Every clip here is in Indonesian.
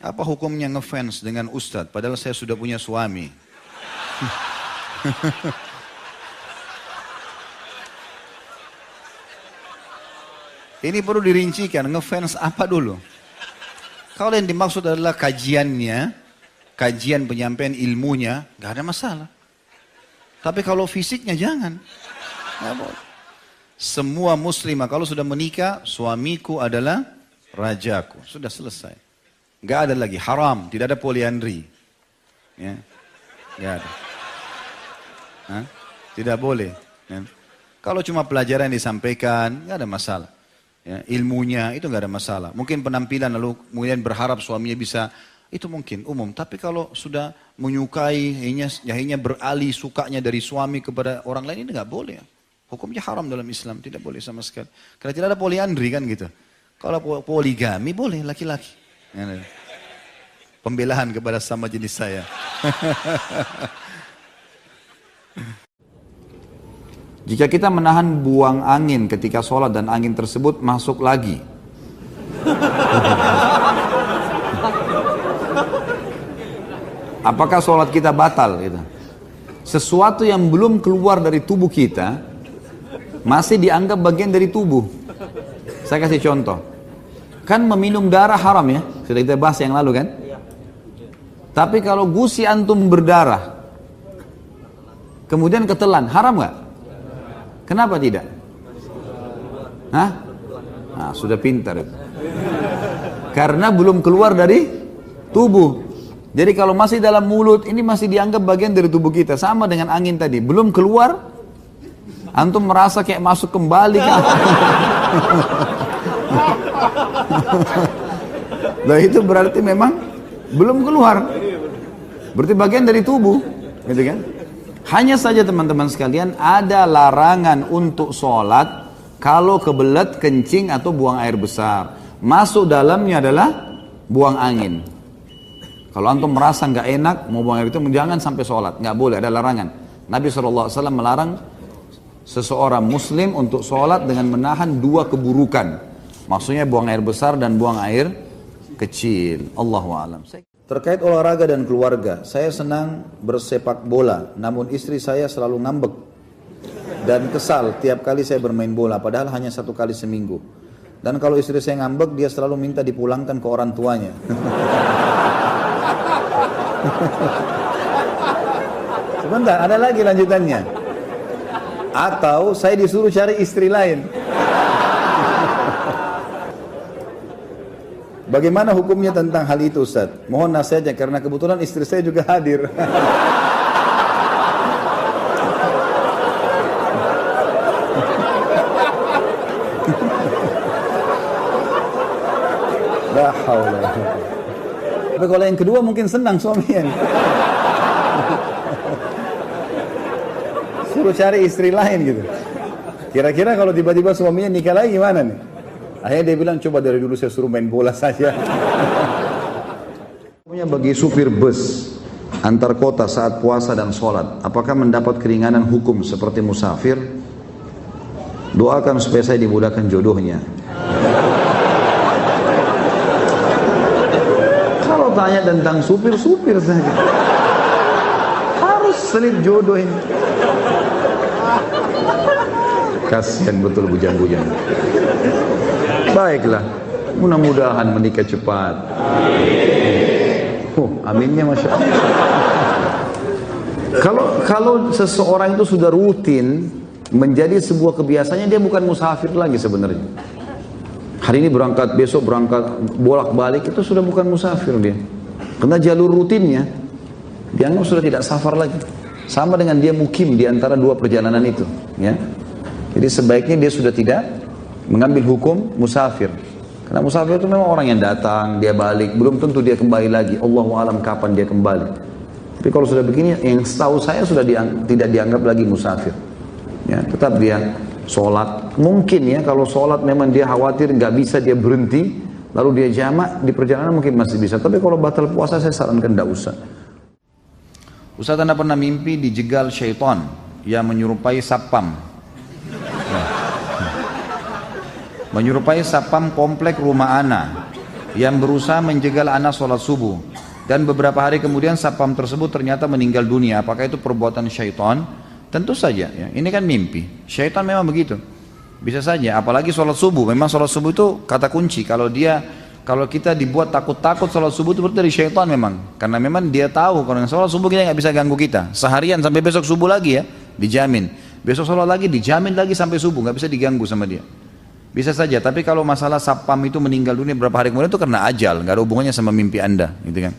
Apa hukumnya ngefans dengan ustadz padahal saya sudah punya suami? Ini perlu dirincikan, ngefans apa dulu? Kalau yang dimaksud adalah kajiannya, kajian penyampaian ilmunya, gak ada masalah. Tapi kalau fisiknya jangan. Gak boleh. Semua muslimah kalau sudah menikah, suamiku adalah rajaku. Sudah selesai. Gak ada lagi, haram, tidak ada poliandri. Ya. Gak ada. Hah? Tidak boleh. Ya. Kalau cuma pelajaran yang disampaikan, gak ada masalah. Ya, ilmunya itu nggak ada masalah. Mungkin penampilan lalu kemudian berharap suaminya bisa, itu mungkin umum. Tapi kalau sudah menyukai, akhirnya beralih sukanya dari suami kepada orang lain, ini nggak boleh. Hukumnya haram dalam Islam, tidak boleh sama sekali. Karena tidak ada poliandri kan gitu. Kalau poligami boleh laki-laki. Ya, pembelaan kepada sama jenis saya. Jika kita menahan buang angin ketika sholat dan angin tersebut masuk lagi. Apakah sholat kita batal? Gitu. Sesuatu yang belum keluar dari tubuh kita masih dianggap bagian dari tubuh. Saya kasih contoh. Kan meminum darah haram ya? Sudah kita bahas yang lalu kan? Tapi kalau gusi antum berdarah, kemudian ketelan, haram nggak? Kenapa tidak? Hah? Nah, sudah pintar. Karena belum keluar dari tubuh. Jadi kalau masih dalam mulut, ini masih dianggap bagian dari tubuh kita. Sama dengan angin tadi. Belum keluar, antum merasa kayak masuk kembali. Nah itu berarti memang belum keluar. Berarti bagian dari tubuh. Gitu kan? Hanya saja teman-teman sekalian ada larangan untuk sholat kalau kebelet, kencing atau buang air besar. Masuk dalamnya adalah buang angin. Kalau antum merasa nggak enak mau buang air itu jangan sampai sholat, nggak boleh, ada larangan. Nabi SAW melarang seseorang muslim untuk sholat dengan menahan dua keburukan. Maksudnya buang air besar dan buang air kecil. Allahu a'lam. Terkait olahraga dan keluarga, saya senang bersepak bola, namun istri saya selalu ngambek dan kesal tiap kali saya bermain bola, padahal hanya 1 kali seminggu. Dan kalau istri saya ngambek, dia selalu minta dipulangkan ke orang tuanya. Sebentar, ada lagi lanjutannya. Atau saya disuruh cari istri lain. Bagaimana hukumnya tentang hal itu Ustaz? Mohon nasihatnya karena kebetulan istri saya juga hadir. La haula. Tapi kalau yang kedua mungkin senang suaminya. Suruh cari istri lain gitu. Kira-kira kalau tiba-tiba suaminya nikah lagi gimana nih? Akhirnya dia bilang, coba dari dulu saya suruh main bola saja. Bagi supir bus antar kota saat puasa dan sholat, apakah mendapat keringanan hukum seperti musafir? Doakan supaya saya dimudahkan jodohnya. Kalau tanya tentang supir saja. Harus selip jodoh ini. Kasihan betul bujang-bujang. Baiklah, mudah-mudahan menikah cepat. Aminnya Masya Allah. Kalau seseorang itu sudah rutin menjadi sebuah kebiasaannya, dia bukan musafir lagi sebenarnya. Hari ini berangkat, besok berangkat, bolak-balik, itu sudah bukan musafir dia. Karena jalur rutinnya dianggap sudah tidak safar lagi. Sama dengan dia mukim di antara dua perjalanan itu, ya. Jadi sebaiknya dia sudah tidak mengambil hukum musafir. Karena musafir itu memang orang yang datang, dia balik, belum tentu dia kembali lagi. Allahu a'lam kapan dia kembali. Tapi kalau sudah begini, yang setahu saya sudah tidak dianggap lagi musafir. Ya, tetap dia sholat. Mungkin ya kalau sholat memang dia khawatir nggak bisa dia berhenti, lalu dia jamak di perjalanan mungkin masih bisa. Tapi kalau batal puasa saya sarankan tidak usah. Ustaz, Anda pernah mimpi dijegal syaitan yang menyerupai sapam. Menyerupai sapam komplek rumah ana. yang berusaha menjegal anak sholat subuh. Dan beberapa hari kemudian satpam tersebut ternyata meninggal dunia. Apakah itu perbuatan syaitan? Tentu saja, ya. Ini kan mimpi. Syaitan memang begitu. Bisa saja, apalagi sholat subuh. Memang sholat subuh itu kata kunci. Kalau kita dibuat takut-takut sholat subuh itu berarti dari syaitan memang. Karena memang dia tahu kalau sholat subuh kita nggak bisa ganggu kita. Seharian sampai besok subuh lagi ya, dijamin. Besok sholat lagi, dijamin lagi sampai subuh, nggak bisa diganggu sama dia. Bisa saja, tapi kalau masalah satpam itu meninggal dunia beberapa hari kemudian itu karena ajal, nggak ada hubungannya sama mimpi Anda, gitu kan.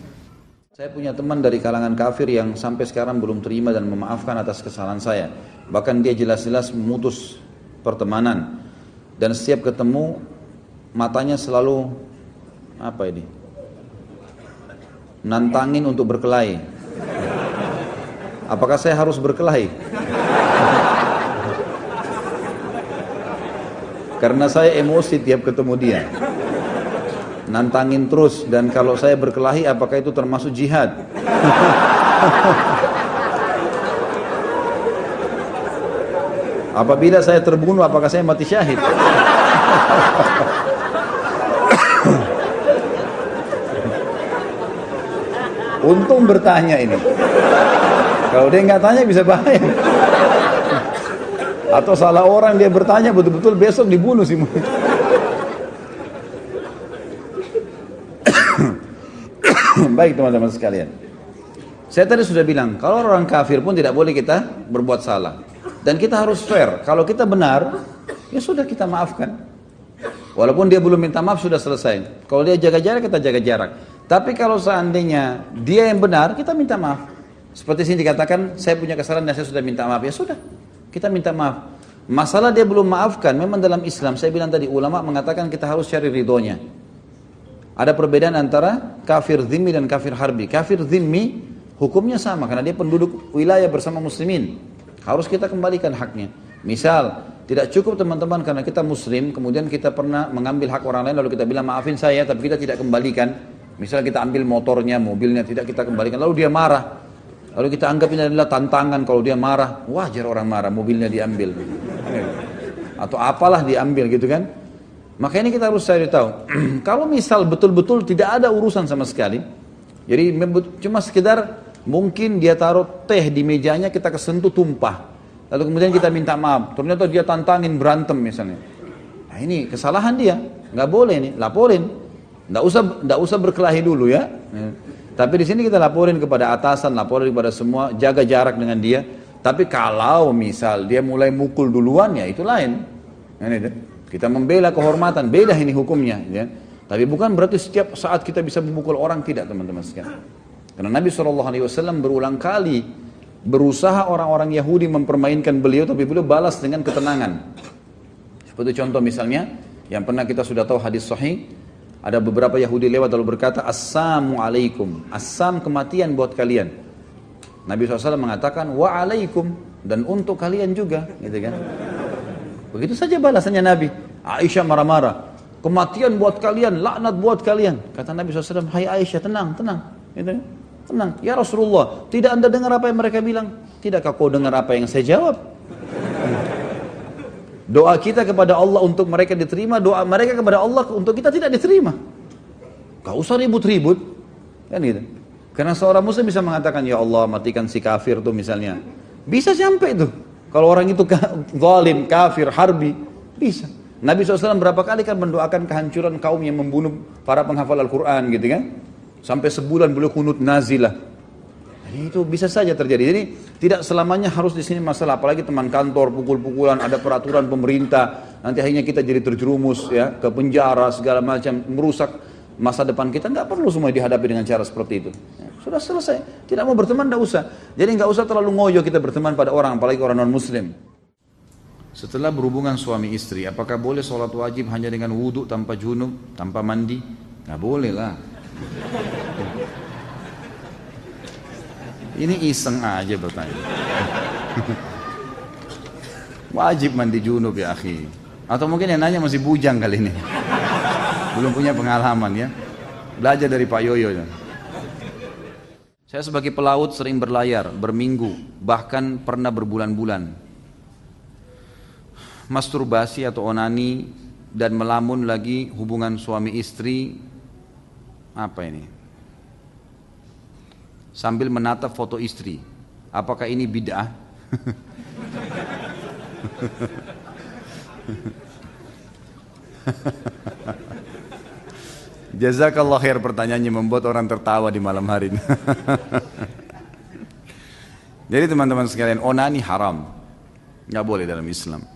Saya punya teman dari kalangan kafir yang sampai sekarang belum terima dan memaafkan atas kesalahan saya. Bahkan dia jelas-jelas memutus pertemanan. Dan setiap ketemu, matanya selalu, nantangin untuk berkelahi. Apakah saya harus berkelahi? Karena saya emosi tiap ketemu dia. Nantangin terus, dan kalau saya berkelahi apakah itu termasuk jihad? Apabila saya terbunuh apakah saya mati syahid? Untung bertanya ini. Kalau dia nggak tanya bisa bahaya. Atau salah orang dia bertanya betul-betul besok dibunuh sih. Baik teman-teman sekalian, saya tadi sudah bilang kalau orang kafir pun tidak boleh kita berbuat salah, dan kita harus fair. Kalau kita benar, ya sudah kita maafkan. Walaupun dia belum minta maaf sudah selesai. Kalau dia jaga jarak kita jaga jarak. Tapi kalau seandainya dia yang benar, kita minta maaf. Seperti sini dikatakan saya punya kesalahan dan saya sudah minta maaf, ya sudah kita minta maaf. Masalah dia belum maafkan, memang dalam Islam saya bilang tadi ulama mengatakan kita harus cari ridhonya. Ada perbedaan antara kafir zimmi dan kafir harbi. Kafir zimmi hukumnya sama karena dia penduduk wilayah bersama muslimin. Harus kita kembalikan haknya. Misal, tidak cukup teman-teman karena kita muslim, kemudian kita pernah mengambil hak orang lain lalu kita bilang maafin saya tapi kita tidak kembalikan. Misal kita ambil motornya, mobilnya tidak kita kembalikan lalu dia marah. Lalu kita anggap ini adalah tantangan, kalau dia marah, wajar orang marah, mobilnya diambil. Atau apalah diambil gitu kan. Maka ini kita harus cari tahu. Kalau misal betul-betul tidak ada urusan sama sekali, jadi cuma sekedar mungkin dia taruh teh di mejanya kita kesentuh tumpah, lalu kemudian kita minta maaf, ternyata dia tantangin berantem misalnya. Nah ini kesalahan dia, nggak boleh nih, laporin. Nggak usah berkelahi dulu ya. Tapi di sini kita laporin kepada atasan, laporin kepada semua, jaga jarak dengan dia. Tapi kalau misal dia mulai mukul duluan ya itu lain. Kita membela kehormatan, beda ini hukumnya. Ya. Tapi bukan berarti setiap saat kita bisa memukul orang, tidak teman-teman sekalian. Karena Nabi SAW berulang kali berusaha orang-orang Yahudi mempermainkan beliau, tapi beliau balas dengan ketenangan. Seperti contoh misalnya, yang pernah kita sudah tahu hadis sahih, ada beberapa Yahudi lewat lalu berkata, Assalamualaikum, Assam kematian buat kalian. Nabi SAW mengatakan, Wa'alaikum, dan untuk kalian juga. Gitu kan. Begitu saja balasannya Nabi. Aisyah marah-marah. Kematian buat kalian, laknat buat kalian. Kata Nabi SAW, hai Aisyah, tenang. Gitu. Tenang. Ya Rasulullah, tidak anda dengar apa yang mereka bilang? Tidakkah kau dengar apa yang saya jawab? Doa kita kepada Allah untuk mereka diterima, doa mereka kepada Allah untuk kita tidak diterima. Gak usah ribut-ribut. Kan gitu. Karena seorang muslim bisa mengatakan, ya Allah matikan si kafir tuh misalnya. Bisa sampai itu. Kalau orang itu zalim, kafir, harbi, bisa. Nabi SAW berapa kali kan mendoakan kehancuran kaum yang membunuh para penghafal Al-Quran gitu kan. Sampai sebulan beliau kunut nazilah. Itu bisa saja terjadi. Jadi tidak selamanya harus di sini masalah. Apalagi teman kantor, pukul-pukulan, ada peraturan pemerintah. Nanti akhirnya kita jadi terjerumus ya ke penjara, segala macam, merusak masa depan kita. Nggak perlu semua dihadapi dengan cara seperti itu. Sudah selesai. Tidak mau berteman, tidak usah. Jadi nggak usah terlalu ngoyo kita berteman pada orang, apalagi orang non-muslim. Setelah berhubungan suami istri, apakah boleh sholat wajib hanya dengan wudhu tanpa junub, tanpa mandi? Nggak boleh lah. Ini iseng aja bertanya. Wajib mandi junub ya akhi. Atau mungkin yang nanya masih bujang kali ini. Belum punya pengalaman ya. Belajar dari Pak Yoyo ya. Saya sebagai pelaut sering berlayar, berminggu, bahkan pernah berbulan-bulan. Masturbasi atau onani dan melamun lagi hubungan suami istri Apa ini? Sambil menatap foto istri. Apakah ini bid'ah? Jazakallah khair, pertanyaannya membuat orang tertawa di malam hari ini. Jadi teman-teman sekalian, onani haram. Nggak boleh dalam Islam.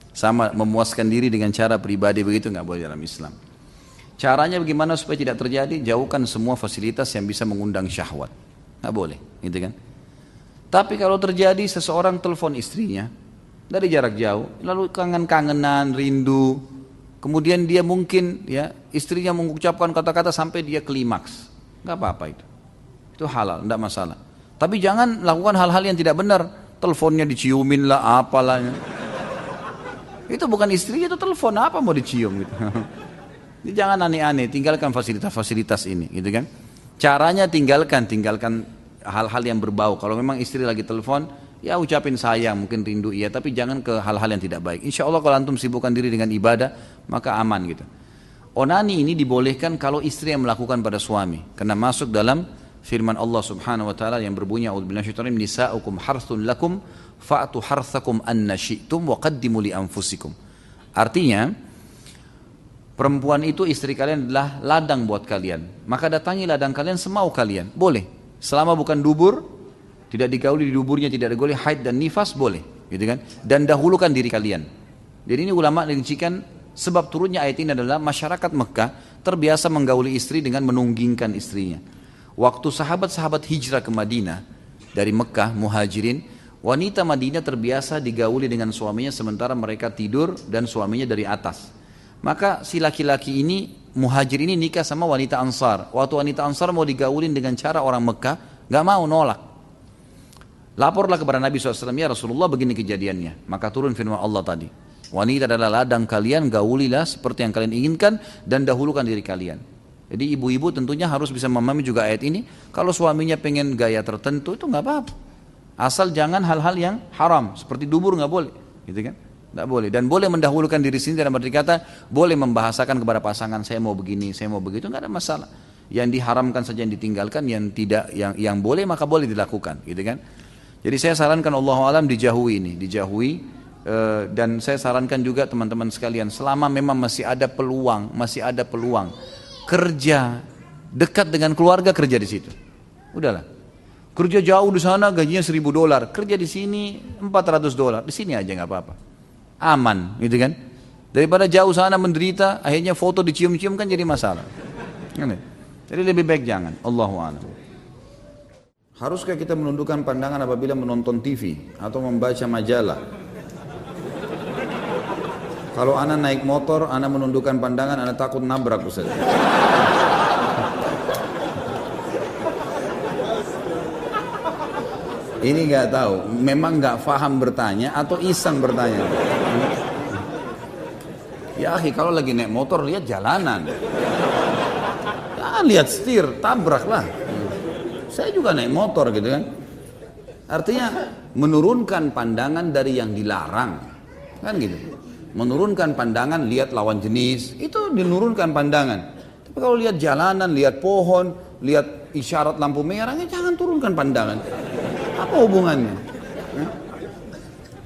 Sama memuaskan diri dengan cara pribadi begitu nggak boleh dalam Islam. Caranya bagaimana supaya tidak terjadi? Jauhkan semua fasilitas yang bisa mengundang syahwat. Nggak boleh, gitu kan? Tapi kalau terjadi seseorang telepon istrinya dari jarak jauh, lalu kangen-kangenan, rindu, kemudian dia mungkin ya istrinya mengucapkan kata-kata sampai dia klimaks, nggak apa-apa itu halal, nggak masalah. Tapi jangan lakukan hal-hal yang tidak benar, teleponnya diciumin lah, apalah. Itu bukan istrinya, itu telepon, apa mau dicium gitu. Jadi jangan aneh-aneh, tinggalkan fasilitas-fasilitas ini, gitu kan? Caranya tinggalkan hal-hal yang berbau. Kalau memang istri lagi telepon, ya ucapin sayang, mungkin rindu iya, tapi jangan ke hal-hal yang tidak baik. Insya Allah kalau antum sibukkan diri dengan ibadah, maka aman gitu. Onani ini dibolehkan kalau istri yang melakukan pada suami, karena masuk dalam firman Allah Subhanahu wa taala yang berbunyi a'udzubillahi minasyaitonir rajim, nisa'ukum harthun lakum fa'tu harthakum anna syi'tum wa qaddimu li anfusikum. Artinya, perempuan itu istri kalian adalah ladang buat kalian, maka datangi ladang kalian semau kalian, boleh. Selama bukan dubur, tidak digauli di duburnya, tidak digauli haid dan nifas, boleh, gitu kan? Dan dahulukan diri kalian. Jadi ini ulama rincikan sebab turunnya ayat ini adalah masyarakat Mekah terbiasa menggauli istri dengan menunggingkan istrinya. Waktu sahabat-sahabat hijrah ke Madinah dari Mekah, muhajirin, wanita Madinah terbiasa digauli dengan suaminya sementara mereka tidur dan suaminya dari atas. Maka si laki-laki ini, muhajir ini nikah sama wanita Ansar. Waktu wanita Ansar mau digaulin dengan cara orang Mekah, gak mau, nolak. Laporlah kepada Nabi SAW, ya Rasulullah begini kejadiannya. Maka turun firman Allah tadi. Wanita adalah ladang kalian, gaulilah seperti yang kalian inginkan dan dahulukan diri kalian. Jadi ibu-ibu tentunya harus bisa memahami juga ayat ini. Kalau suaminya pengen gaya tertentu itu gak apa-apa. Asal jangan hal-hal yang haram, seperti dubur gak boleh. Gitu kan? Tidak boleh, dan boleh mendahulukan diri sendiri dalam arti kata boleh membahasakan kepada pasangan saya mau begini, saya mau begitu, nggak ada masalah. Yang diharamkan saja yang ditinggalkan, yang tidak, yang boleh maka boleh dilakukan, gitu kan? Jadi saya sarankan Allahu alam dijauhi ini, dan saya sarankan juga teman-teman sekalian selama memang masih ada peluang kerja dekat dengan keluarga, kerja di situ, udahlah. Kerja jauh di sana gajinya $1.000, kerja di sini $400, di sini aja nggak apa-apa. Aman, gitu kan? Daripada jauh sana menderita, akhirnya foto dicium-cium kan jadi masalah. Jadi lebih baik jangan. Allahu a'lam. Haruskah kita menundukkan pandangan apabila menonton TV atau membaca majalah? Kalau anak naik motor, anak menundukkan pandangan, anak takut nabrak Ustaz. Ini nggak tahu, memang nggak faham bertanya atau iseng bertanya. Ya akhi, kalau lagi naik motor lihat jalanan, jangan lihat setir, tabraklah. Saya juga naik motor gitu kan. Artinya menurunkan pandangan dari yang dilarang, kan gitu. Menurunkan pandangan, lihat lawan jenis, itu menurunkan pandangan. Tapi kalau lihat jalanan, lihat pohon, lihat isyarat lampu merahnya, jangan turunkan pandangan. Apa hubungannya?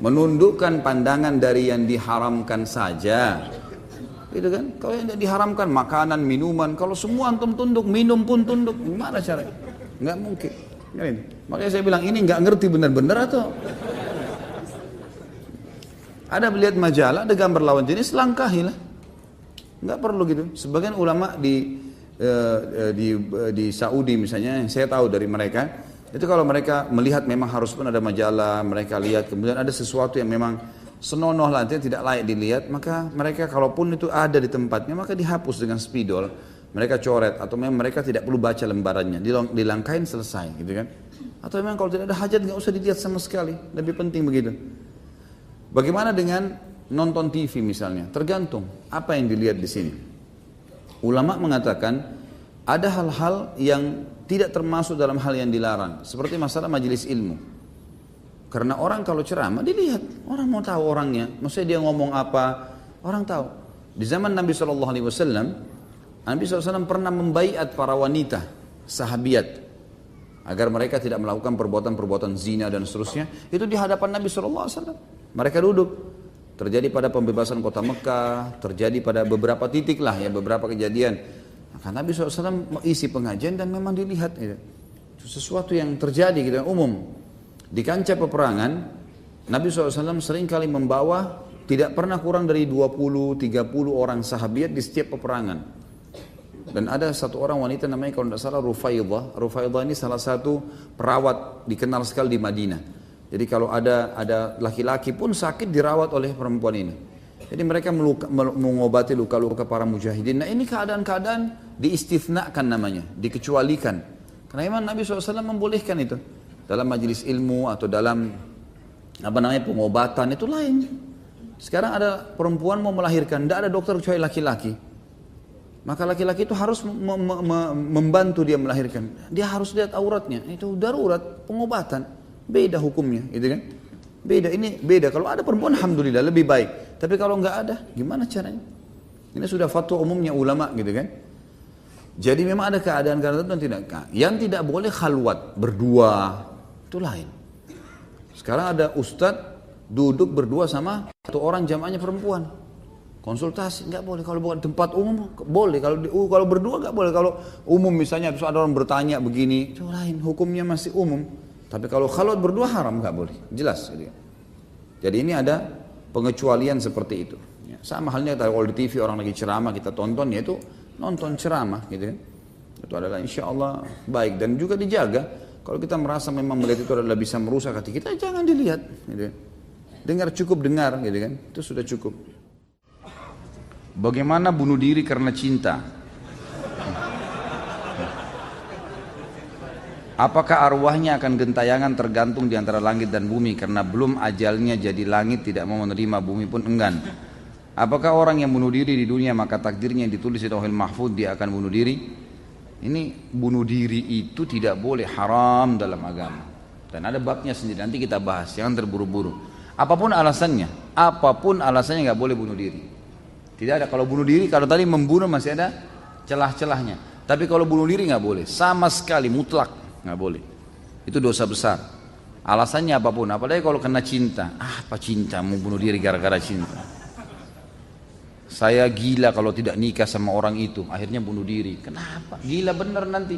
Menundukkan pandangan dari yang diharamkan saja, gitu kan? Kalau yang tidak diharamkan makanan, minuman, kalau semua antum tunduk, minum pun tunduk, gimana caranya? Nggak mungkin. Makanya saya bilang ini nggak ngerti benar-benar atau ada melihat majalah, ada gambar lawan jenis, langkahilah. Nggak perlu gitu. Sebagian ulama di Saudi misalnya, yang saya tahu dari mereka, itu kalau mereka melihat memang harus pun ada majalah, mereka lihat, kemudian ada sesuatu yang memang senonoh lah, tidak layak dilihat, maka mereka kalaupun itu ada di tempatnya, maka dihapus dengan spidol, mereka coret, atau memang mereka tidak perlu baca lembarannya, dilangkain selesai, gitu kan? Atau memang kalau tidak ada hajat nggak usah dilihat sama sekali, lebih penting begitu. Bagaimana dengan nonton TV misalnya? Tergantung apa yang dilihat di sini. Ulama mengatakan ada hal-hal yang tidak termasuk dalam hal yang dilarang, seperti masalah majelis ilmu. Karena orang kalau ceramah dilihat, orang mau tahu orangnya, maksudnya dia ngomong apa, orang tahu. Di zaman Nabi SAW Nabi SAW pernah membaiat para wanita, sahabiat, agar mereka tidak melakukan perbuatan-perbuatan zina dan seterusnya. Itu di hadapan Nabi SAW. Mereka duduk. Terjadi pada pembebasan kota Mekah, terjadi pada beberapa titik lah ya, beberapa kejadian. Maka Nabi SAW isi pengajian dan memang dilihat. Itu sesuatu yang terjadi gitu, umum. Di kancah peperangan, Nabi SAW seringkali membawa, tidak pernah kurang dari 20-30 orang sahabiat di setiap peperangan. Dan ada satu orang wanita namanya kalau tidak salah Rufaidah. Rufaidah ini salah satu perawat dikenal sekali di Madinah. Jadi kalau ada laki-laki pun sakit dirawat oleh perempuan ini. Jadi mereka mengobati luka-luka para mujahidin. Nah ini keadaan-keadaan diistithnakan namanya, dikecualikan. Karena memang Nabi SAW membolehkan itu. Dalam majelis ilmu atau dalam pengobatan itu lain. Sekarang ada perempuan mau melahirkan, tidak ada dokter kecuali laki-laki. Maka laki-laki itu harus membantu dia melahirkan. Dia harus lihat auratnya. Itu darurat, pengobatan. Beda hukumnya, gitu kan? Beda, ini beda. Kalau ada perempuan, alhamdulillah lebih baik. Tapi kalau nggak ada, gimana caranya? Ini sudah fatwa umumnya ulama, gitu kan? Jadi memang ada keadaan-keadaan tertentu yang tidak. Yang tidak boleh khalwat, berdua, itu lain. Sekarang ada ustadz duduk berdua sama satu orang jamaahnya perempuan. Konsultasi nggak boleh. Kalau bukan tempat umum boleh. Kalau berdua nggak boleh. Kalau umum misalnya terus ada orang bertanya begini, itu lain. Hukumnya masih umum. Tapi kalau khalwat berdua haram nggak boleh. Jelas. Gitu. Jadi ini ada pengecualian seperti itu. Ya, sama halnya kalau di TV orang lagi ceramah kita tonton, yaitu nonton ceramah, gitu kan? Itu adalah insya Allah baik dan juga dijaga. Kalau kita merasa memang melihat itu adalah bisa merusak hati kita, jangan dilihat. Gitu. Dengar cukup dengar, gitu kan? Itu sudah cukup. Bagaimana bunuh diri karena cinta? Apakah arwahnya akan gentayangan tergantung di antara langit dan bumi karena belum ajalnya jadi langit tidak mau menerima bumi pun enggan? Apakah orang yang bunuh diri di dunia maka takdirnya yang ditulis di Lauhul Mahfuz dia akan bunuh diri? Ini bunuh diri itu tidak boleh, haram dalam agama. Dan ada babnya sendiri, nanti kita bahas, jangan terburu-buru. Apapun alasannya nggak boleh bunuh diri. Tidak ada, kalau bunuh diri, kalau tadi membunuh masih ada celah-celahnya. Tapi kalau bunuh diri nggak boleh, sama sekali mutlak nggak boleh. Itu dosa besar. Alasannya apapun, apalagi kalau kena cinta. Apa cinta, mau bunuh diri gara-gara cinta? Saya gila kalau tidak nikah sama orang itu, akhirnya bunuh diri. Kenapa? Gila bener nanti.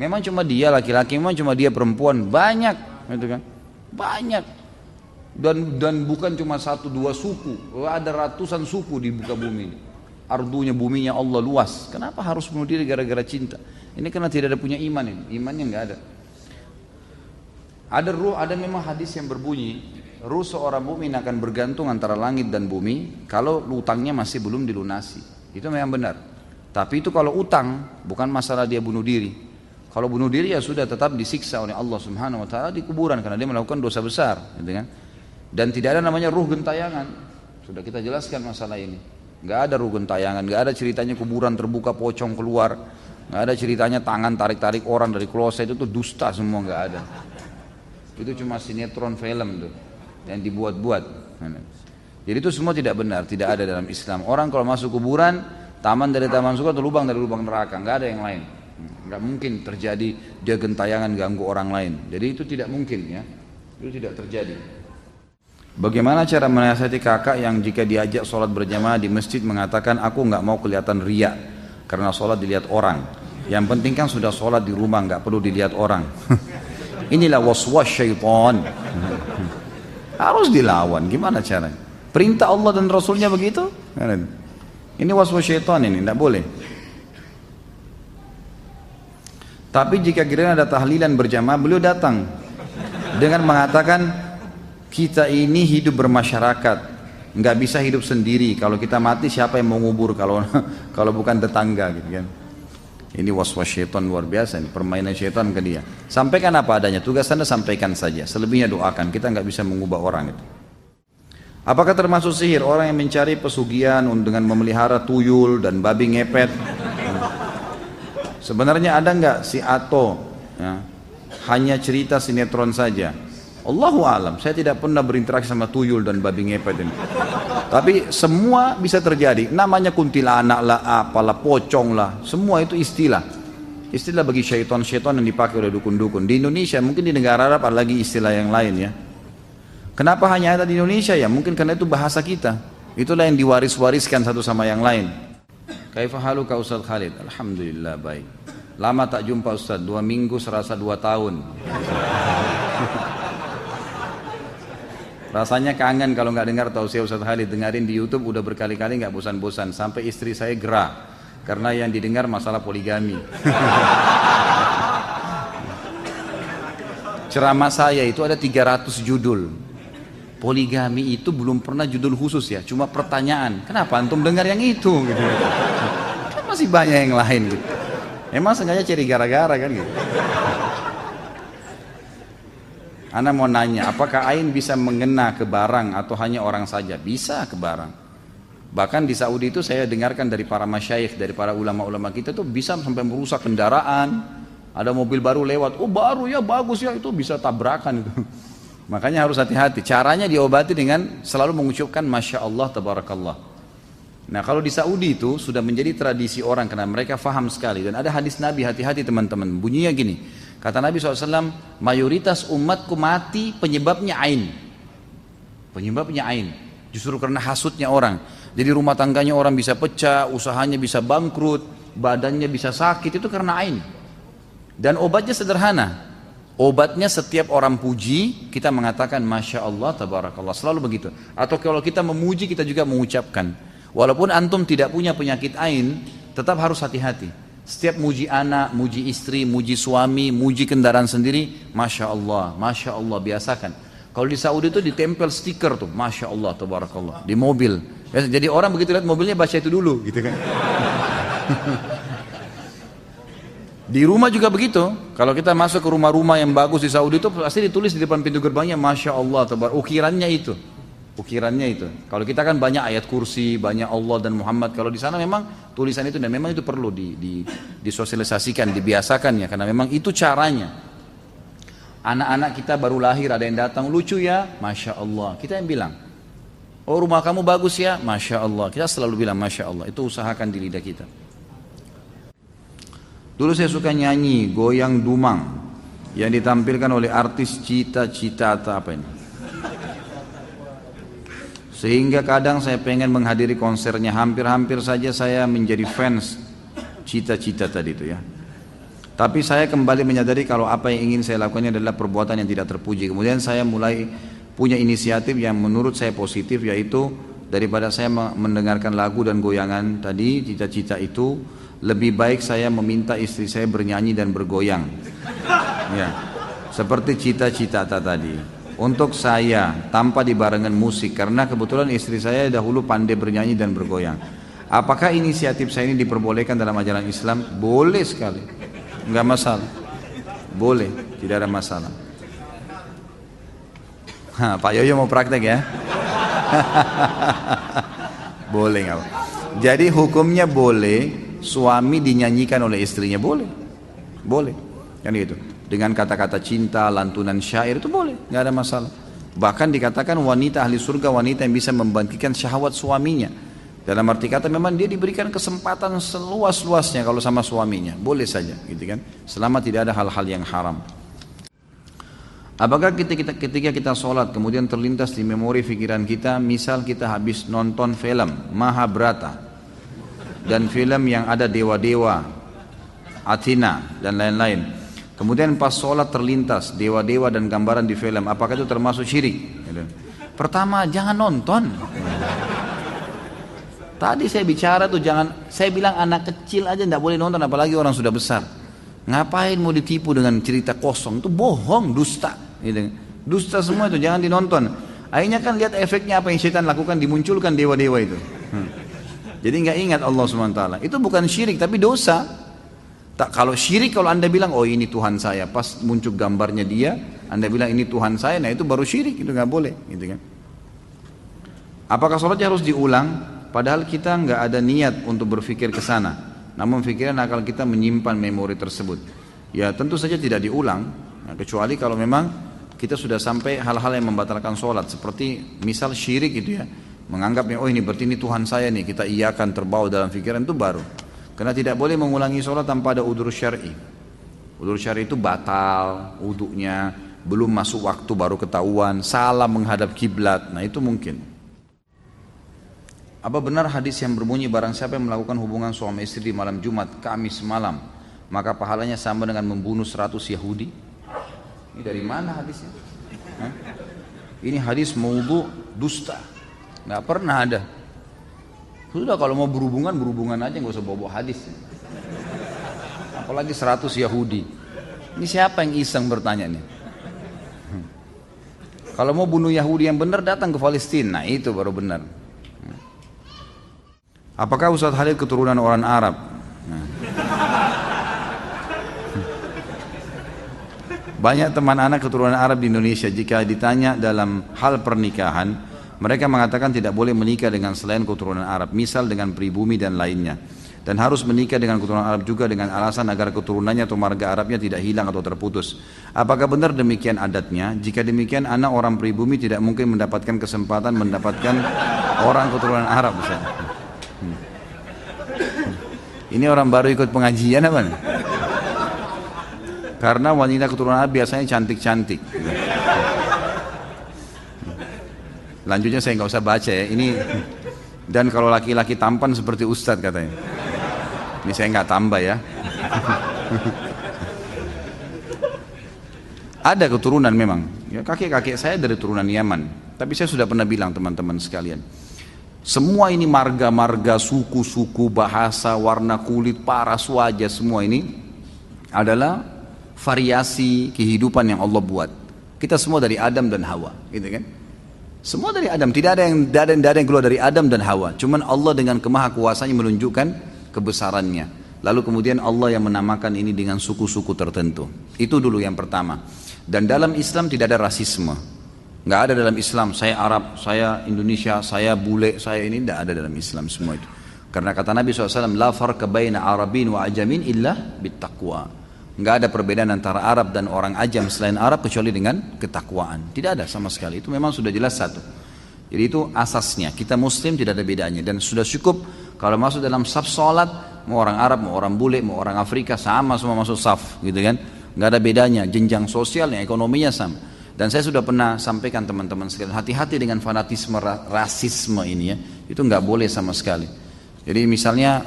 Memang cuma dia laki-laki, memang cuma dia perempuan, banyak, gitu kan? Banyak. Dan bukan cuma 1-2 suku, ada ratusan suku di muka bumi ini. Ardunya buminya Allah luas. Kenapa harus bunuh diri gara-gara cinta? Ini karena tidak ada punya iman ini. Imannya nggak ada. Ada memang hadis yang berbunyi, ruh seorang mukmin akan bergantung antara langit dan bumi kalau utangnya masih belum dilunasi. Itu memang benar. Tapi itu kalau utang, bukan masalah dia bunuh diri. Kalau bunuh diri ya sudah tetap disiksa oleh Allah Subhanahu wa taala di kuburan karena dia melakukan dosa besar, gitu kan? Dan tidak ada namanya ruh gentayangan. Sudah kita jelaskan masalah ini. Nggak ada ruh gentayangan, nggak ada ceritanya kuburan terbuka pocong keluar, nggak ada ceritanya tangan tarik-tarik orang dari kloset, itu tuh dusta semua, nggak ada. Itu cuma sinetron film tuh yang dibuat-buat. Jadi itu semua tidak benar, tidak ada dalam Islam. Orang kalau masuk kuburan, taman dari taman surga atau lubang dari lubang neraka, nggak ada yang lain. Nggak mungkin terjadi dia gentayangan ganggu orang lain. Jadi itu tidak mungkin ya, itu tidak terjadi. Bagaimana cara menasihati kakak yang jika diajak sholat berjamaah di masjid mengatakan aku nggak mau kelihatan riya karena sholat dilihat orang. Yang penting kan sudah sholat di rumah, nggak perlu dilihat orang. Inilah waswas syaitan. Harus dilawan. Gimana caranya? Perintah Allah dan Rasulnya begitu? Ini waswas syaitan ini, tidak boleh. Tapi jika kira ada tahlilan berjamaah, beliau datang dengan mengatakan kita ini hidup bermasyarakat, nggak bisa hidup sendiri. Kalau kita mati siapa yang mau ngubur kalau bukan tetangga, gitu kan? Ini waswas syaitan luar biasa, ini permainan syaitan ke dia. Sampaikan apa adanya, tugas Anda sampaikan saja. Selebihnya doakan. Kita nggak bisa mengubah orang itu. Apakah termasuk sihir orang yang mencari pesugihan dengan memelihara tuyul dan babi ngepet? Sebenarnya ada nggak si Ato? Ya, hanya cerita sinetron saja. Allahu alam, saya tidak pernah berinteraksi sama tuyul dan babi ngepet ini. Tapi semua bisa terjadi. Namanya kuntilanak lah, apalah, pocong lah, semua itu istilah. Istilah bagi syaitan-syaitan yang dipakai oleh dukun-dukun. Di Indonesia, mungkin di negara Arab ada lagi istilah yang lain ya. Kenapa hanya ada di Indonesia ya? Mungkin karena itu bahasa kita. Itulah yang diwaris-wariskan satu sama yang lain. Kaifa haluka Ustaz Khalid? Alhamdulillah baik. Lama tak jumpa Ustaz, 2 minggu serasa 2 tahun. Rasanya kangen kalau nggak dengar tausiah Ustaz Khalid, dengerin di YouTube udah berkali-kali nggak bosan-bosan, sampai istri saya gerah karena yang didengar masalah poligami. Ceramah saya itu ada 300 judul. Poligami itu belum pernah judul khusus ya, cuma pertanyaan. Kenapa antum dengar yang itu? Gitu. Kan masih banyak yang lain gitu. Emang sengaja cari gara-gara kan gitu. Ana mau nanya, apakah ain bisa mengena ke barang atau hanya orang saja? Bisa ke barang. Bahkan di Saudi itu saya dengarkan dari para masyayikh, dari para ulama-ulama kita tuh bisa sampai merusak kendaraan. Ada mobil baru lewat, oh baru ya, bagus ya, itu bisa tabrakan itu. Makanya harus hati-hati. Caranya diobati dengan selalu mengucapkan Masya Allah, Tabarakallah. Nah kalau di Saudi itu sudah menjadi tradisi orang karena mereka faham sekali. Dan ada hadis Nabi, hati-hati teman-teman. Bunyinya gini. Kata Nabi SAW, mayoritas umatku mati penyebabnya ain. Penyebabnya ain. Justru karena hasutnya orang. Jadi rumah tangganya orang bisa pecah, usahanya bisa bangkrut, badannya bisa sakit, itu karena ain. Dan obatnya sederhana. Obatnya setiap orang puji, kita mengatakan Masya Allah, Tabarakallah. Selalu begitu. Atau kalau kita memuji, kita juga mengucapkan. Walaupun antum tidak punya penyakit ain, tetap harus hati-hati. Setiap muji anak, muji istri, muji suami, muji kendaraan sendiri, Masya Allah, biasakan. Kalau di Saudi itu ditempel stiker tuh, Masya Allah, Tabarakallah, di mobil. Jadi orang begitu lihat mobilnya baca itu dulu, gitu kan. Di rumah juga begitu. Kalau kita masuk ke rumah-rumah yang bagus di Saudi itu pasti ditulis di depan pintu gerbangnya Masya Allah, ukirannya itu. Ukirannya itu. Kalau kita kan banyak ayat kursi, banyak Allah dan Muhammad. Kalau di sana memang tulisan itu dan memang itu perlu disosialisasikan, dibiasakan ya. Karena memang itu caranya. Anak-anak kita baru lahir ada yang datang lucu ya, Masya Allah. Kita yang bilang, oh rumah kamu bagus ya, Masya Allah. Kita selalu bilang Masya Allah. Itu usahakan di lidah kita. Dulu saya suka nyanyi goyang dumang yang ditampilkan oleh artis Cita-Cita atau apa ini. Sehingga kadang saya pengen menghadiri konsernya, hampir-hampir saja saya menjadi fans Cita-Cita tadi itu ya. Tapi saya kembali menyadari kalau apa yang ingin saya lakukan adalah perbuatan yang tidak terpuji. Kemudian saya mulai punya inisiatif yang menurut saya positif, yaitu daripada saya mendengarkan lagu dan goyangan tadi Cita-Cita itu, lebih baik saya meminta istri saya bernyanyi dan bergoyang ya, seperti Cita-Cita tadi. Untuk saya tanpa dibarengan musik, karena kebetulan istri saya dahulu pandai bernyanyi dan bergoyang. Apakah inisiatif saya ini diperbolehkan dalam ajaran Islam? Boleh sekali, nggak masalah. Boleh, tidak ada masalah. Pak Yoyo mau praktek ya? Boleh nggak? Jadi hukumnya boleh suami dinyanyikan oleh istrinya, boleh, boleh, kan gitu. Dengan kata-kata cinta, lantunan syair itu boleh, nggak ada masalah. Bahkan dikatakan wanita ahli surga wanita yang bisa membangkitkan syahwat suaminya. Dalam arti kata memang dia diberikan kesempatan seluas-luasnya kalau sama suaminya, boleh saja, gitu kan. Selama tidak ada hal-hal yang haram. Apakah ketika kita sholat kemudian terlintas di memori pikiran kita, misal kita habis nonton film Mahabharata dan film yang ada dewa-dewa, Athena dan lain-lain. Kemudian pas sholat terlintas dewa-dewa dan gambaran di film, apakah itu termasuk syirik? Pertama, jangan nonton. Tadi saya bicara tuh jangan, saya bilang anak kecil aja tidak boleh nonton, apalagi orang sudah besar. Ngapain mau ditipu dengan cerita kosong? Itu bohong, dusta. Dusta semua itu, jangan dinonton. Akhirnya kan lihat efeknya apa yang syaitan lakukan, dimunculkan dewa-dewa itu. Jadi nggak ingat Allah SWT. Itu bukan syirik tapi dosa. Tak, kalau syirik, kalau anda bilang oh ini Tuhan saya, pas muncul gambarnya dia, anda bilang ini Tuhan saya, nah itu baru syirik, itu nggak boleh, gitu kan? Apakah sholatnya harus diulang? Padahal kita nggak ada niat untuk berpikir ke sana, namun pikiran akal kita menyimpan memori tersebut. Ya tentu saja tidak diulang, nah, kecuali kalau memang kita sudah sampai hal-hal yang membatalkan sholat. Seperti misal syirik itu ya. Menganggapnya, oh ini berarti ini Tuhan saya nih. Kita iakan terbawa dalam pikiran itu baru. Karena tidak boleh mengulangi sholat tanpa ada udzur syar'i. Udzur syar'i itu batal, wudunya, belum masuk waktu baru ketahuan, salah menghadap kiblat. Nah itu mungkin. Apa benar hadis yang berbunyi barang siapa yang melakukan hubungan suami istri di malam Jumat, Kamis malam, maka pahalanya sama dengan membunuh 100 Yahudi? Ini dari mana hadisnya? Hah? Ini hadis maudhu, dusta. Nggak pernah ada. Sudah kalau mau berhubungan aja, nggak usah bawa hadis. Apalagi 100 Yahudi. Ini siapa yang iseng bertanya nih? Kalau mau bunuh Yahudi yang benar datang ke Palestina. Nah itu baru benar. Apakah Ustaz Khalid keturunan orang Arab? Nah. Banyak teman anak keturunan Arab di Indonesia, jika ditanya dalam hal pernikahan, mereka mengatakan tidak boleh menikah dengan selain keturunan Arab, misal dengan pribumi dan lainnya. Dan harus menikah dengan keturunan Arab juga dengan alasan agar keturunannya atau marga Arabnya tidak hilang atau terputus. Apakah benar demikian adatnya? Jika demikian, anak orang pribumi tidak mungkin mendapatkan kesempatan mendapatkan orang keturunan Arab. Ini orang baru ikut pengajian apa nih? Karena wanita keturunan Arab biasanya cantik-cantik. Lanjutnya saya nggak usah baca ya. Ini dan kalau laki-laki tampan seperti Ustadz katanya. Ini saya nggak tambah ya. Ada keturunan memang. Ya, kakek-kakek saya dari turunan Yaman. Tapi saya sudah pernah bilang teman-teman sekalian. Semua ini marga-marga, suku-suku, bahasa, warna kulit, paras wajah, semua ini adalah variasi kehidupan yang Allah buat. Kita semua dari Adam dan Hawa, gitu kan? Semua dari Adam, tidak ada yang keluar dari Adam dan Hawa. Cuman Allah dengan kemahakuasaannya menunjukkan kebesarannya. Lalu kemudian Allah yang menamakan ini dengan suku-suku tertentu. Itu dulu yang pertama. Dan dalam Islam tidak ada rasisme. Nggak ada dalam Islam, saya Arab, saya Indonesia, saya bule, saya ini, tidak ada dalam Islam semua itu. Karena kata Nabi SAW, la farqa baina Arabin wa ajamin illa bittaqwa. Nggak ada perbedaan antara Arab dan orang ajam selain Arab kecuali dengan ketakwaan. Tidak ada sama sekali. Itu memang sudah jelas satu. Jadi itu asasnya. Kita Muslim tidak ada bedanya. Dan sudah cukup kalau masuk dalam saf sholat, mau orang Arab, mau orang bule, mau orang Afrika, sama semua masuk saf, gitu kan? Nggak ada bedanya. Jenjang sosialnya, ekonominya sama. Dan saya sudah pernah sampaikan teman-teman sekalian, hati-hati dengan fanatisme rasisme ini ya. Itu nggak boleh sama sekali. Jadi misalnya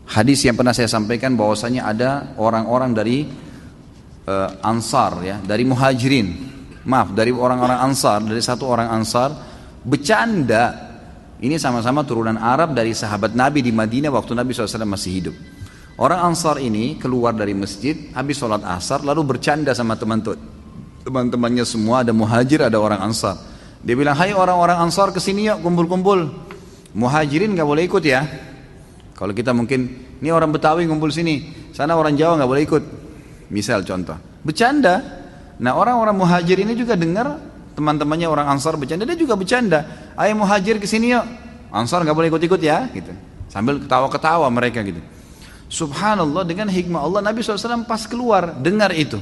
hadis yang pernah saya sampaikan bahwasanya ada orang-orang dari Ansar ya, dari Muhajirin, dari orang-orang Ansar, dari satu orang Ansar bercanda. Ini sama-sama turunan Arab dari sahabat Nabi di Madinah waktu Nabi SAW masih hidup. Orang Ansar ini keluar dari masjid habis sholat asar lalu bercanda sama teman-temannya semua, ada Muhajir, ada orang Ansar. Dia bilang, hai orang-orang Ansar kesini yuk kumpul-kumpul. Muhajirin gak boleh ikut ya. Kalau kita mungkin, ini orang Betawi ngumpul sini, sana orang Jawa nggak boleh ikut. Misal contoh, bercanda. Nah orang-orang Muhajir ini juga dengar teman-temannya orang Ansar bercanda, dia juga bercanda. Ayo Muhajir kesini yuk, Ansar nggak boleh ikut-ikut ya, gitu. Sambil ketawa-ketawa mereka gitu. Subhanallah, dengan hikmah Allah Nabi SAW pas keluar dengar itu.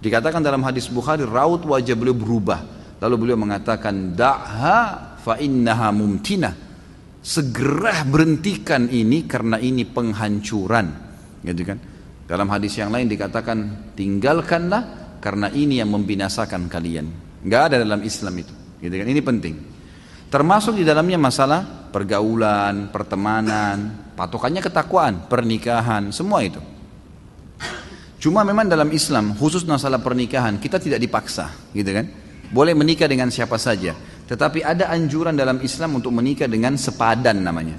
Dikatakan dalam hadis Bukhari, raut wajah beliau berubah. Lalu beliau mengatakan, da'ha fa innaha mumtinah. Segera berhentikan ini karena ini penghancuran, gitu kan? Dalam hadis yang lain dikatakan tinggalkanlah karena ini yang membinasakan kalian. Nggak ada dalam Islam itu, gitu kan? Ini penting. Termasuk di dalamnya masalah pergaulan, pertemanan, patokannya ketakwaan, pernikahan, semua itu. Cuma memang dalam Islam khusus masalah pernikahan kita tidak dipaksa, gitu kan? Boleh menikah dengan siapa saja. Tetapi ada anjuran dalam Islam untuk menikah dengan sepadan namanya.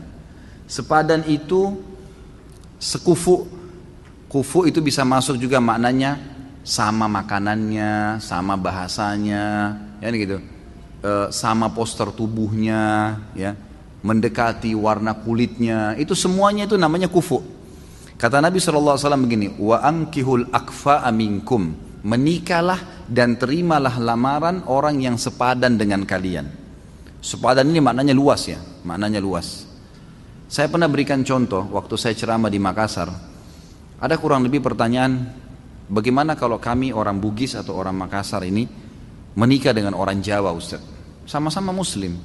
Sepadan itu sekufu. Kufu itu bisa masuk juga maknanya sama makanannya, sama bahasanya, ya gitu. Sama poster tubuhnya, ya, mendekati warna kulitnya. Itu semuanya itu namanya kufu. Kata Nabi SAW begini, wa ankihul akfa'a minkum. Menikahlah dan terimalah lamaran orang yang sepadan dengan kalian. Sepadan ini maknanya luas ya, maknanya luas. Saya pernah berikan contoh waktu saya ceramah di Makassar. Ada kurang lebih pertanyaan Bagaimana kalau kami orang Bugis atau orang Makassar ini menikah dengan orang Jawa, Ustaz? Sama-sama Muslim,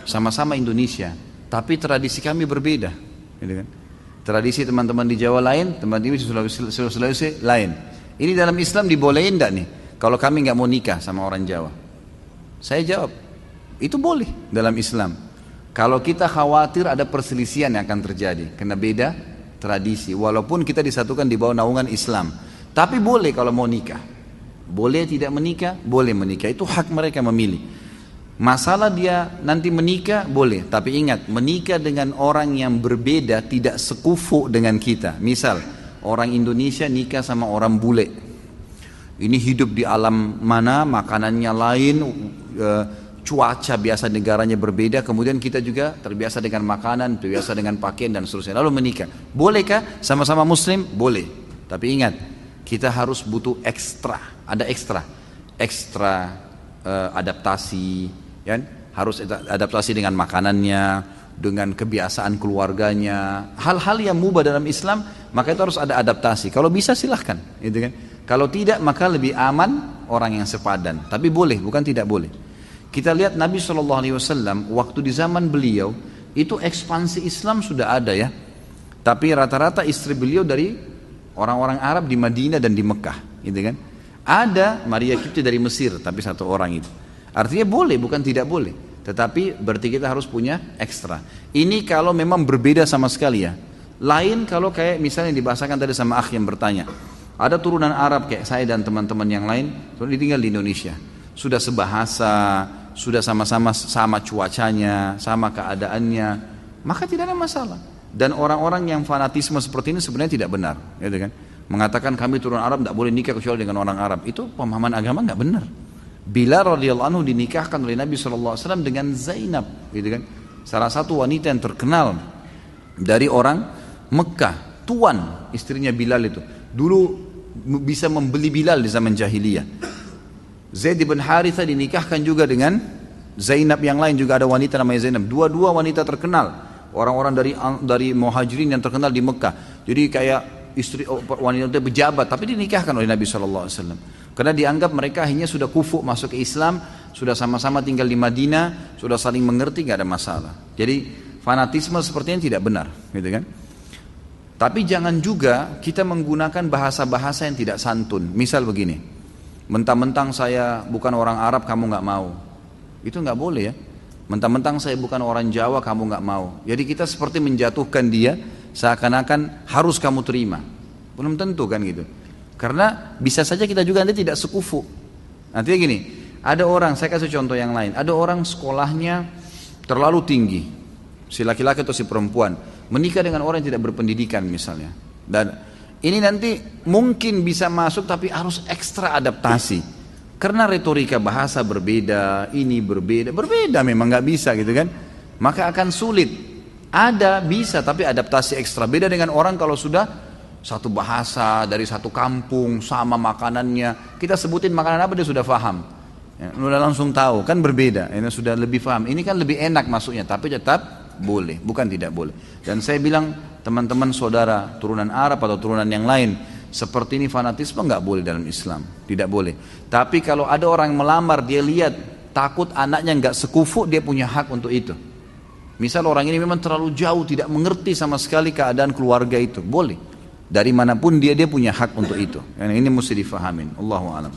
sama-sama Indonesia, tapi tradisi kami berbeda, gitu kan? Tradisi teman-teman di Jawa lain, teman-teman di Sulawesi lain. Ini dalam Islam dibolehin enggak nih? Kalau kami nggak mau nikah sama orang Jawa, saya jawab, itu boleh dalam Islam. Kalau kita khawatir ada perselisihan yang akan terjadi, karena beda tradisi, walaupun kita disatukan di bawah naungan Islam. Tapi boleh kalau mau nikah. Boleh tidak menikah, boleh menikah. Itu hak mereka memilih. Masalah dia nanti menikah, boleh. Tapi ingat, menikah dengan orang yang berbeda tidak sekufu dengan kita. Misal, orang Indonesia nikah sama orang bule. Ini hidup di alam mana, makanannya lain, cuaca biasa negaranya berbeda, kemudian kita juga terbiasa dengan makanan, terbiasa dengan pakaian dan seterusnya, lalu menikah. Bolehkah sama-sama Muslim? Boleh. Tapi ingat, kita harus butuh ekstra, ada ekstra adaptasi, ya? Harus adaptasi dengan makanannya, dengan kebiasaan keluarganya, hal-hal yang mubah dalam Islam, maka itu harus ada adaptasi. Kalau bisa silahkan, gitu kan? Kalau tidak, maka lebih aman orang yang sepadan. Tapi boleh, bukan tidak boleh. Kita lihat Nabi SAW waktu di zaman beliau itu ekspansi Islam sudah ada ya, tapi rata-rata istri beliau dari orang-orang Arab di Madinah dan di Mekah, gitu kan? Ada Maria Kipti dari Mesir, tapi satu orang itu. Artinya boleh, bukan tidak boleh. Tetapi berarti kita harus punya ekstra. Ini kalau memang berbeda sama sekali ya. Lain kalau kayak misalnya dibahasakan tadi sama akh yang bertanya. Ada turunan Arab kayak saya dan teman-teman yang lain, sudah tinggal di Indonesia. Sudah sebahasa, sudah sama-sama sama cuacanya, sama keadaannya, maka tidak ada masalah. Dan orang-orang yang fanatisme seperti ini sebenarnya tidak benar, gitu kan? Mengatakan kami turun Arab tidak boleh nikah kecuali dengan orang Arab, itu pemahaman agama nggak benar. Bilal radhiyallahu anhu dinikahkan oleh Nabi SAW dengan Zainab, gitu kan? Salah satu wanita yang terkenal dari orang Mekah, tuan istrinya Bilal itu. Dulu bisa membeli Bilal di zaman jahiliyah. Zaid bin Harithah dinikahkan juga dengan Zainab, yang lain juga ada wanita namanya Zainab. Dua-dua wanita terkenal, orang-orang dari Muhajirin yang terkenal di Mekah. Jadi kayak istri wanita pejabat, tapi dinikahkan oleh Nabi SAW. Karena dianggap mereka akhirnya sudah kufu masuk ke Islam, sudah sama-sama tinggal di Madinah, sudah saling mengerti, nggak ada masalah. Jadi fanatisme sepertinya tidak benar, gitu kan? Tapi jangan juga kita menggunakan bahasa-bahasa yang tidak santun. Misal begini, mentang-mentang saya bukan orang Arab kamu nggak mau, itu nggak boleh ya. Mentang-mentang saya bukan orang Jawa kamu nggak mau. Jadi kita seperti menjatuhkan dia seakan-akan harus kamu terima. Belum tentu kan gitu. Karena bisa saja kita juga nanti tidak sekufu. Nantinya gini, ada orang, saya kasih contoh yang lain. Ada orang sekolahnya terlalu tinggi, si laki-laki atau si perempuan, menikah dengan orang yang tidak berpendidikan misalnya. Dan ini nanti mungkin bisa masuk tapi harus ekstra adaptasi. Karena retorika bahasa berbeda, ini berbeda memang nggak bisa gitu kan. Maka akan sulit. Ada bisa tapi adaptasi ekstra. Beda dengan orang kalau sudah satu bahasa dari satu kampung sama makanannya. Kita sebutin makanan apa dia sudah paham. Ya, udah langsung tahu kan berbeda. Ini sudah lebih paham. Ini kan lebih enak masuknya tapi tetap boleh, bukan tidak boleh. Dan saya bilang teman-teman saudara turunan Arab atau turunan yang lain, seperti ini fanatisme nggak boleh dalam Islam, tidak boleh. Tapi kalau ada orang yang melamar, dia lihat takut anaknya nggak sekufu, dia punya hak untuk itu. Misal orang ini memang terlalu jauh, tidak mengerti sama sekali keadaan keluarga itu, boleh. Dari manapun dia punya hak untuk itu. Ini mesti difahamin. Allahu a'lam.